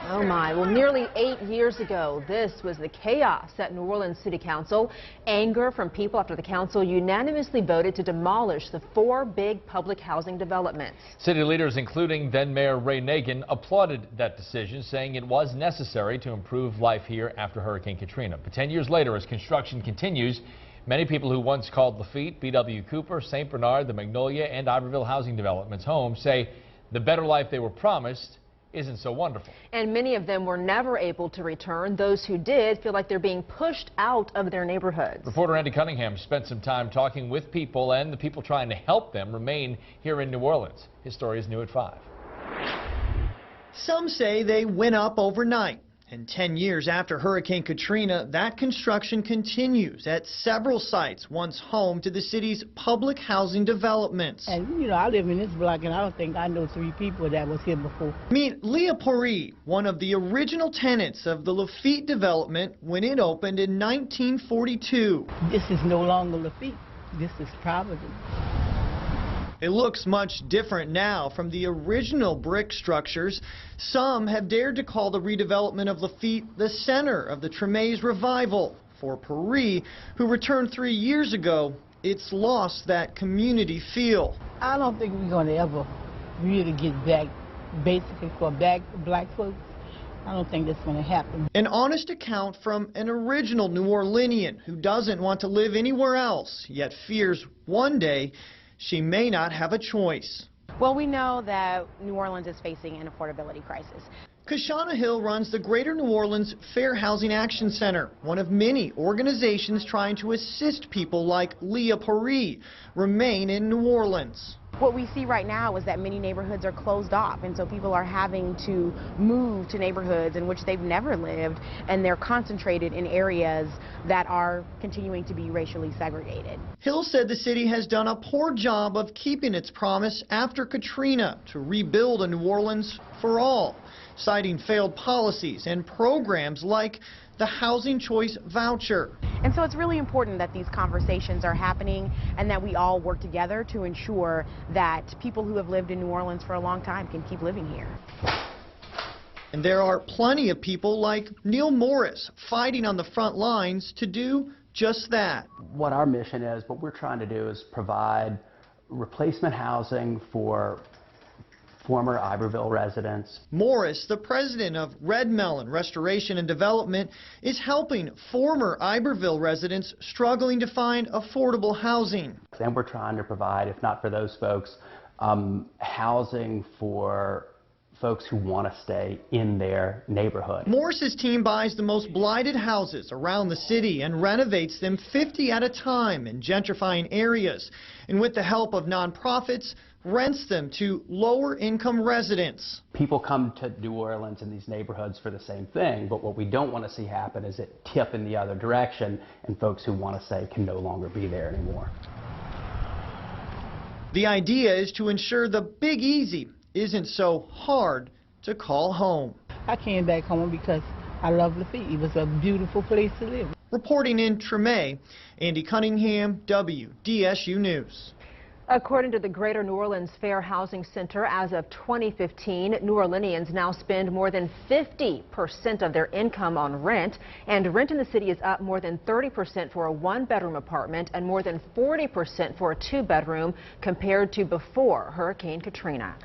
Oh my, well, nearly 8 years ago, this was the chaos at New Orleans City Council. Anger from people after the council unanimously voted to demolish the 4 big public housing developments. City leaders, including then Mayor Ray Nagin, applauded that decision, saying it was necessary to improve life here after Hurricane Katrina. But 10 years later, as construction continues, many people who once called Lafitte, B.W. Cooper, St. Bernard, the Magnolia, and Iberville housing developments home say the better life they were promised isn't so wonderful. And many of them were never able to return. Those who did feel like they're being pushed out of their neighborhoods. Reporter Andy Cunningham spent some time talking with people and the people trying to help them remain here in New Orleans. His story is new at 5. Some say they went up overnight. And 10 years after Hurricane Katrina, that construction continues at several sites once home to the city's public housing developments. And, you know, I live in this block, and I don't think I know 3 people that was here before. Meet Leah Pori, one of the original tenants of the Lafitte development when it opened in 1942. This is no longer Lafitte. This is Providence. It looks much different now from the original brick structures. Some have dared to call the redevelopment of Lafitte the center of the Tremaize revival. For Paris, who returned 3 years ago, it's lost that community feel. I don't think we're going to ever really get back, basically for black folks. I don't think that's going to happen. An honest account from an original New Orleanian who doesn't want to live anywhere else, yet fears one day she may not have a choice. Well, we know that New Orleans is facing an affordability crisis. Kashana Hill runs the Greater New Orleans Fair Housing Action Center, one of many organizations trying to assist people like Leah Paris remain in New Orleans. What we see right now is that many neighborhoods are closed off, and so people are having to move to neighborhoods in which they've never lived, and they're concentrated in areas that are continuing to be racially segregated. Hill said the city has done a poor job of keeping its promise after Katrina to rebuild a New Orleans for all, citing failed policies and programs like the Housing Choice Voucher. And so it's really important that these conversations are happening and that we all work together to ensure that people who have lived in New Orleans for a long time can keep living here. And there are plenty of people like Neil Morris fighting on the front lines to do just that. What our mission is, what we're trying to do is provide replacement housing for former Iberville residents. Morris, the president of Red Melon Restoration and Development, is helping former Iberville residents struggling to find affordable housing. And we're trying to provide, if not for those folks, housing for folks who want to stay in their neighborhood. Morris's team buys the most blighted houses around the city and renovates them 50 at a time in gentrifying areas. And with the help of nonprofits, rents them to lower-income residents. People come to New Orleans in these neighborhoods for the same thing, but what we don't want to see happen is it tip in the other direction and folks who want to stay can no longer be there anymore. The idea is to ensure the Big Easy isn't so hard to call home. I came back home because I love Lafitte. It was a beautiful place to live. Reporting in Tremay, Andy Cunningham, WDSU News. According to the Greater New Orleans Fair Housing Center, as of 2015, New Orleanians now spend more than 50% of their income on rent, and rent in the city is up more than 30% for a 1-bedroom apartment and more than 40% for a 2-bedroom compared to before Hurricane Katrina.